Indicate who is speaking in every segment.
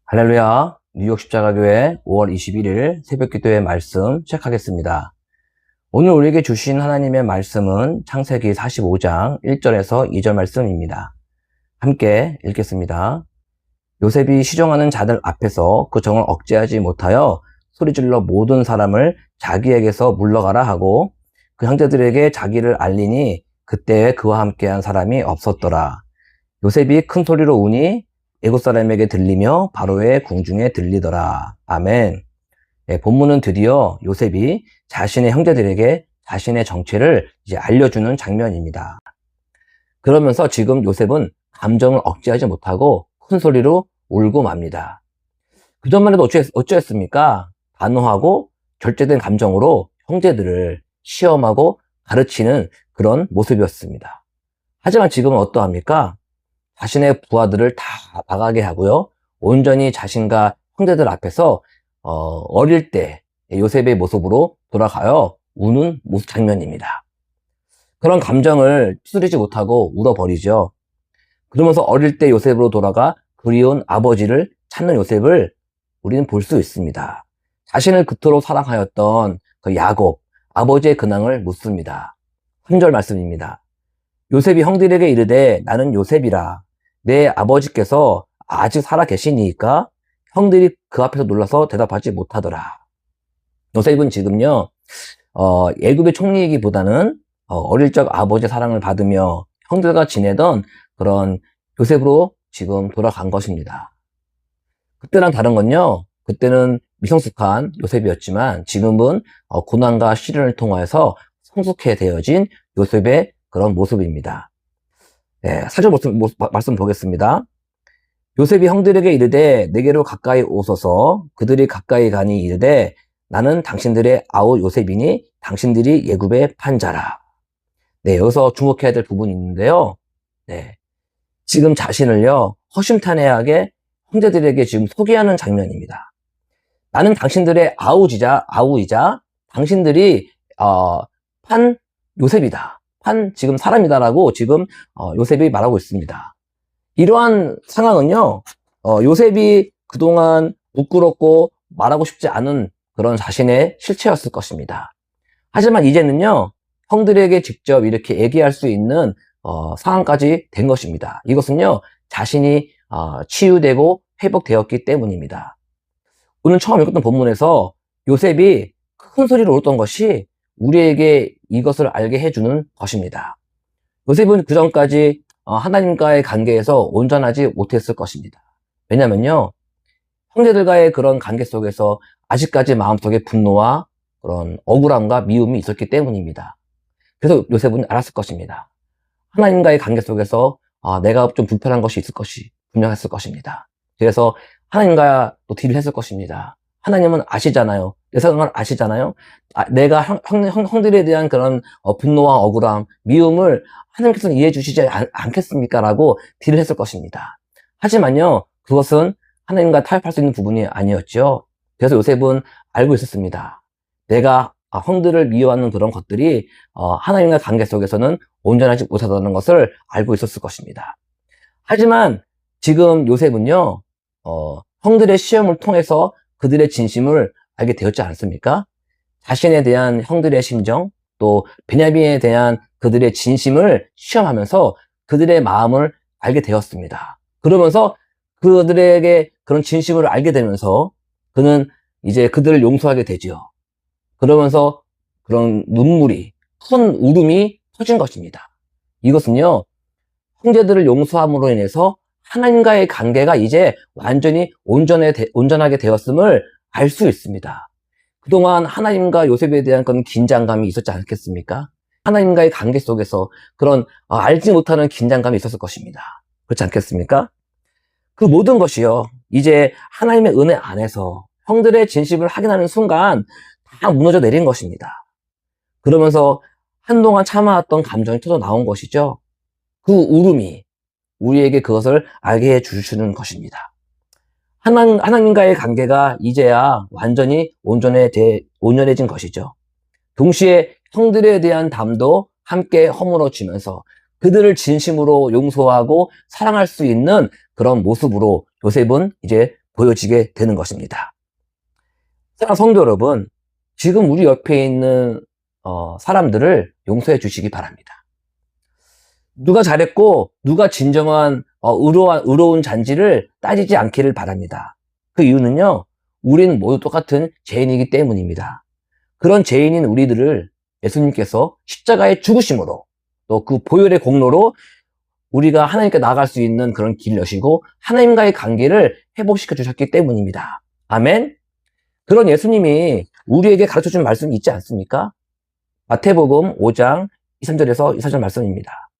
Speaker 1: 할렐루야. 뉴욕 십자가교회 5월 21일 새벽기도의 말씀 시작하겠습니다. 오늘 우리에게 주신 하나님의 말씀은 창세기 45장 1절에서 2절 말씀입니다. 함께 읽겠습니다. 요셉이 시종하는 자들 앞에서 그 정을 억제하지 못하여 소리질러 모든 사람을 자기에게서 물러가라 하고 그 형제들에게 자기를 알리니 그때에 그와 함께한 사람이 없었더라. 요셉이 큰 소리로 우니 애굽 사람에게 들리며 바로의 궁중에 들리더라. 아멘. 네, 본문은 드디어 요셉이 자신의 형제들에게 자신의 정체를 이제 알려주는 장면입니다. 그러면서 지금 요셉은 감정을 억제하지 못하고 큰 소리로 울고 맙니다. 그전만 해도 어찌했습니까? 단호하고 절제된 감정으로 형제들을 시험하고 가르치는 그런 모습이었습니다. 하지만 지금은 어떠합니까? 자신의 부하들을 다 나가게 하고요. 온전히 자신과 형제들 앞에서 어릴 때 요셉의 모습으로 돌아가요. 우는 모습 장면입니다. 그런 감정을 추스리지 못하고 울어버리죠. 그러면서 어릴 때 요셉으로 돌아가 그리운 아버지를 찾는 요셉을 우리는 볼 수 있습니다. 자신을 그토록 사랑하였던 그 야곱, 아버지의 근황을 묻습니다. 3절 말씀입니다. 요셉이 형들에게 이르되 나는 요셉이라. 내 아버지께서 아직 살아 계시니까 형들이 그 앞에서 놀라서 대답하지 못하더라. 요셉은 지금요, 애굽의 총리이기보다는 어릴 적 아버지의 사랑을 받으며 형들과 지내던 그런 요셉으로 지금 돌아간 것입니다. 그때랑 다른 건요, 그때는 미성숙한 요셉이었지만 지금은 고난과 시련을 통해서 성숙해 되어진 요셉의 그런 모습입니다. 네, 4절 말씀 보겠습니다. 요셉이 형들에게 이르되 내게로 가까이 오소서. 그들이 가까이 가니 이르되 나는 당신들의 아우 요셉이니 당신들이 애굽의 판자라. 네, 여기서 주목해야 될 부분이 있는데요. 네, 지금 자신을요 허심탄회하게 형제들에게 지금 소개하는 장면입니다. 나는 당신들의 아우이자 당신들이 판 요셉이다. 지금 사람이다라고 지금 요셉이 말하고 있습니다. 이러한 상황은요, 요셉이 그동안 부끄럽고 말하고 싶지 않은 그런 자신의 실체였을 것입니다. 하지만 이제는요, 형들에게 직접 이렇게 얘기할 수 있는 상황까지 된 것입니다. 이것은요, 자신이 치유되고 회복되었기 때문입니다. 오늘 처음 읽었던 본문에서 요셉이 큰 소리로 울었던 것이 우리에게 이것을 알게 해주는 것입니다. 요셉은 그전까지 하나님과의 관계에서 온전하지 못했을 것입니다. 왜냐면요, 형제들과의 그런 관계 속에서 아직까지 마음속에 분노와 그런 억울함과 미움이 있었기 때문입니다. 그래서 요셉은 알았을 것입니다. 하나님과의 관계 속에서 내가 좀 불편한 것이 있을 것이 분명했을 것입니다. 그래서 하나님과 또 딜을 했을 것입니다. 하나님은 아시잖아요. 내 생각을 아시잖아요. 내가 형들에 대한 그런 분노와 억울함, 미움을 하나님께서는 이해해 주시지 않겠습니까? 라고 딜을 했을 것입니다. 하지만요, 그것은 하나님과 타협할 수 있는 부분이 아니었죠. 그래서 요셉은 알고 있었습니다. 내가 형들을 미워하는 그런 것들이 하나님과 관계 속에서는 온전하지 못하다는 것을 알고 있었을 것입니다. 하지만 지금 요셉은요, 형들의 시험을 통해서 그들의 진심을 알게 되었지 않습니까? 자신에 대한 형들의 심정, 또 베냐민에 대한 그들의 진심을 시험하면서 그들의 마음을 알게 되었습니다. 그러면서 그들에게 그런 진심을 알게 되면서 그는 이제 그들을 용서하게 되지요. 그러면서 그런 눈물이, 큰 울음이 터진 것입니다. 이것은요, 형제들을 용서함으로 인해서 하나님과의 관계가 이제 완전히 온전하게 되었음을 알 수 있습니다. 그동안 하나님과 요셉에 대한 그런 긴장감이 있었지 않겠습니까? 하나님과의 관계 속에서 그런 알지 못하는 긴장감이 있었을 것입니다. 그렇지 않겠습니까? 그 모든 것이요, 이제 하나님의 은혜 안에서 형들의 진심을 확인하는 순간 다 무너져 내린 것입니다. 그러면서 한동안 참아왔던 감정이 터져 나온 것이죠. 그 울음이 우리에게 그것을 알게 해주시는 것입니다. 하나님과의 관계가 이제야 완전히 온전해진 것이죠. 동시에 형들에 대한 담도 함께 허물어지면서 그들을 진심으로 용서하고 사랑할 수 있는 그런 모습으로 요셉은 이제 보여지게 되는 것입니다. 사랑하는 성도 여러분, 지금 우리 옆에 있는 사람들을 용서해 주시기 바랍니다. 누가 잘했고 누가 진정한 의로운 잔지를 따지지 않기를 바랍니다. 그 이유는요, 우리는 모두 똑같은 죄인이기 때문입니다. 그런 죄인인 우리들을 예수님께서 십자가의 죽으심으로 또 그 보혈의 공로로 우리가 하나님께 나아갈 수 있는 그런 길을 여시고 하나님과의 관계를 회복시켜 주셨기 때문입니다. 아멘. 그런 예수님이 우리에게 가르쳐준 말씀이 있지 않습니까? 마태복음 5장 23절에서 24절 말씀입니다.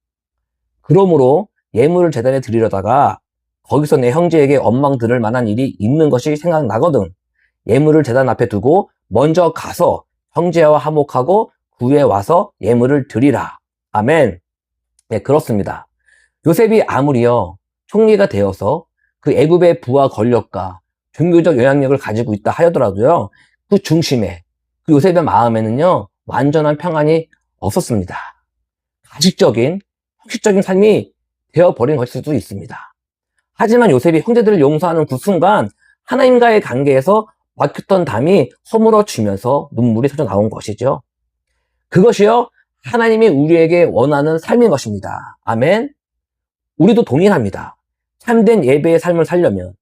Speaker 1: 그러므로 예물을 제단에 드리려다가 거기서 내 형제에게 원망 들을 만한 일이 있는 것이 생각나거든 예물을 제단 앞에 두고 먼저 가서 형제와 화목하고 구에 와서 예물을 드리라. 아멘. 네, 그렇습니다. 요셉이 아무리요 총리가 되어서 그 애굽의 부와 권력과 종교적 영향력을 가지고 있다 하더라도요, 그 중심에 그 요셉의 마음에는요 완전한 평안이 없었습니다. 가식적인 형식적인 삶이 되어버린 것일 수도 있습니다. 하지만 요셉이 형제들을 용서하는 그 순간 하나님과의 관계에서 막혔던 담이 허물어지면서 눈물이 터져 나온 것이죠. 그것이요 하나님이 우리에게 원하는 삶인 것입니다. 아멘. 우리도 동일합니다. 참된 예배의 삶을 살려면,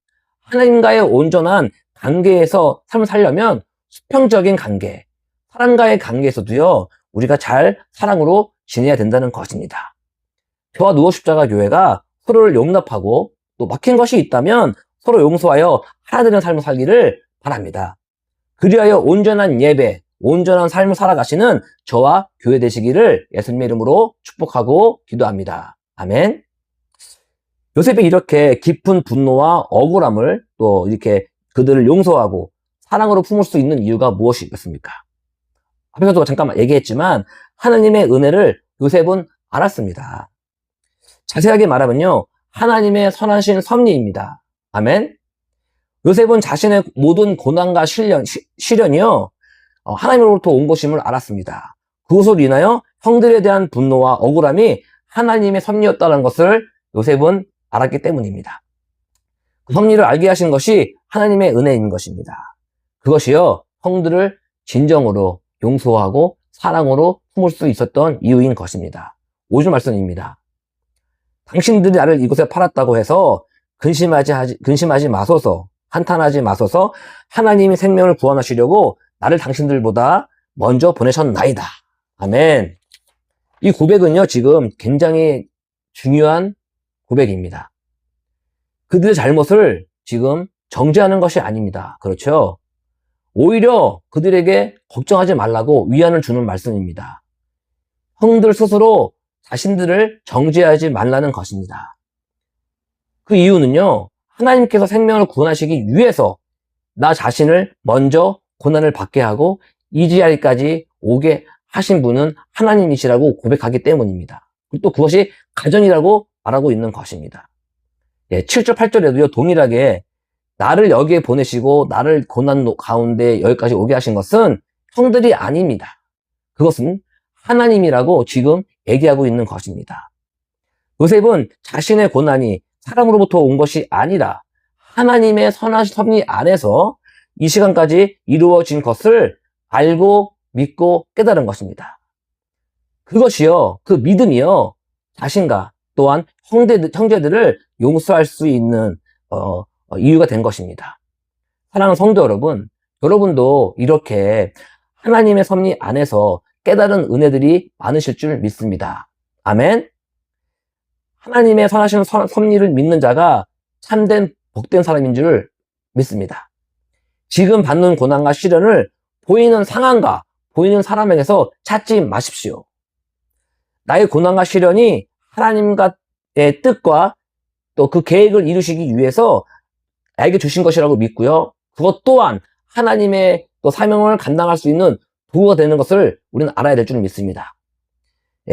Speaker 1: 하나님과의 온전한 관계에서 삶을 살려면 수평적인 관계, 사람과의 관계에서도요 우리가 잘 사랑으로 지내야 된다는 것입니다. 저와 누워 십자가 교회가 서로를 용납하고 또 막힌 것이 있다면 서로 용서하여 하나 되는 삶을 살기를 바랍니다. 그리하여 온전한 예배, 온전한 삶을 살아가시는 저와 교회 되시기를 예수님의 이름으로 축복하고 기도합니다. 아멘. 요셉이 이렇게 깊은 분노와 억울함을 또 이렇게 그들을 용서하고 사랑으로 품을 수 있는 이유가 무엇이겠습니까? 앞에서도 잠깐만 얘기했지만 하나님의 은혜를 요셉은 알았습니다. 자세하게 말하면요, 하나님의 선하신 섭리입니다. 아멘. 요셉은 자신의 모든 고난과 시련이요 하나님으로부터 온 것임을 알았습니다. 그것으로 인하여 형들에 대한 분노와 억울함이 하나님의 섭리였다는 것을 요셉은 알았기 때문입니다. 그 섭리를 알게 하신 것이 하나님의 은혜인 것입니다. 그것이요 형들을 진정으로 용서하고 사랑으로 품을 수 있었던 이유인 것입니다. 5절 말씀입니다. 당신들이 나를 이곳에 팔았다고 해서 근심하지 마소서, 한탄하지 마소서. 하나님이 생명을 구원하시려고 나를 당신들보다 먼저 보내셨나이다. 아멘. 이 고백은요 지금 굉장히 중요한 고백입니다. 그들의 잘못을 지금 정죄하는 것이 아닙니다. 그렇죠? 오히려 그들에게 걱정하지 말라고 위안을 주는 말씀입니다. 형들 스스로 자신들을 정죄하지 말라는 것입니다. 그 이유는요, 하나님께서 생명을 구원하시기 위해서 나 자신을 먼저 고난을 받게 하고 이 자리까지 오게 하신 분은 하나님이시라고 고백하기 때문입니다. 또 그것이 가전이라고 말하고 있는 것입니다. 7절, 8절에도요, 동일하게 나를 여기에 보내시고 나를 고난 가운데 여기까지 오게 하신 것은 형들이 아닙니다. 그것은 하나님이라고 지금 얘기하고 있는 것입니다. 요셉은 자신의 고난이 사람으로부터 온 것이 아니라 하나님의 선하신 섭리 안에서 이 시간까지 이루어진 것을 알고 믿고 깨달은 것입니다. 그것이요, 그 믿음이요, 자신과 또한 형제들을 용서할 수 있는 이유가 된 것입니다. 사랑하는 성도 여러분, 여러분도 이렇게 하나님의 섭리 안에서 깨달은 은혜들이 많으실 줄 믿습니다. 아멘. 하나님의 선하신 섭리를 믿는 자가 참된 복된 사람인 줄 믿습니다. 지금 받는 고난과 시련을 보이는 상황과 보이는 사람에게서 찾지 마십시오. 나의 고난과 시련이 하나님과의 뜻과 또 그 계획을 이루시기 위해서 나에게 주신 것이라고 믿고요. 그것 또한 하나님의 또 사명을 감당할 수 있는 도구가 되는 것을 우리는 알아야 될 줄 믿습니다.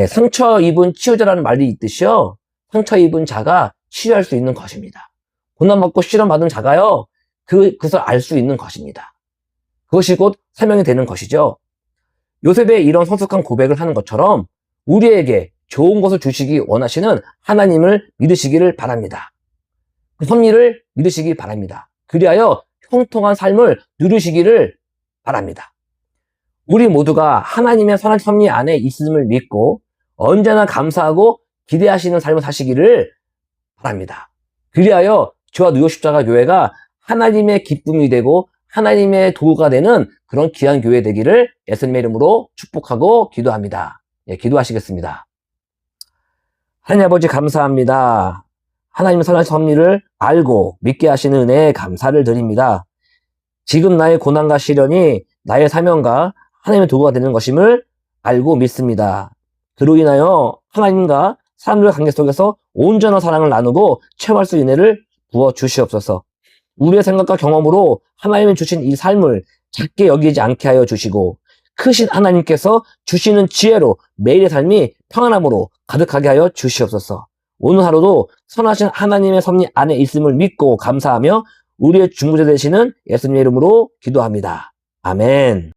Speaker 1: 상처 입은 치유자라는 말이 있듯이요, 상처 입은 자가 치유할 수 있는 것입니다. 고난받고 시련받은 자가요, 그것을 알 수 있는 것입니다. 그것이 곧 사명이 되는 것이죠. 요셉의 이런 성숙한 고백을 하는 것처럼 우리에게 좋은 것을 주시기 원하시는 하나님을 믿으시기를 바랍니다. 그 섭리를 믿으시기 바랍니다. 그리하여 형통한 삶을 누리시기를 바랍니다. 우리 모두가 하나님의 선한 섭리 안에 있음을 믿고 언제나 감사하고 기대하시는 삶을 사시기를 바랍니다. 그리하여 저와 뉴욕 십자가 교회가 하나님의 기쁨이 되고 하나님의 도구가 되는 그런 귀한 교회 되기를 예수님의 이름으로 축복하고 기도합니다. 예, 기도하시겠습니다. 하나님 아버지 감사합니다. 하나님의 선한 섭리를 알고 믿게 하시는 은혜에 감사를 드립니다. 지금 나의 고난과 시련이 나의 사명과 하나님의 도구가 되는 것임을 알고 믿습니다. 그로 인하여 하나님과 사람들의 관계 속에서 온전한 사랑을 나누고 체험할 수 있는 은혜를 부어 주시옵소서. 우리의 생각과 경험으로 하나님이 주신 이 삶을 작게 여기지 않게 하여 주시고 크신 하나님께서 주시는 지혜로 매일의 삶이 평안함으로 가득하게 하여 주시옵소서. 오늘 하루도 선하신 하나님의 섭리 안에 있음을 믿고 감사하며 우리의 중보자 되시는 예수님의 이름으로 기도합니다. 아멘.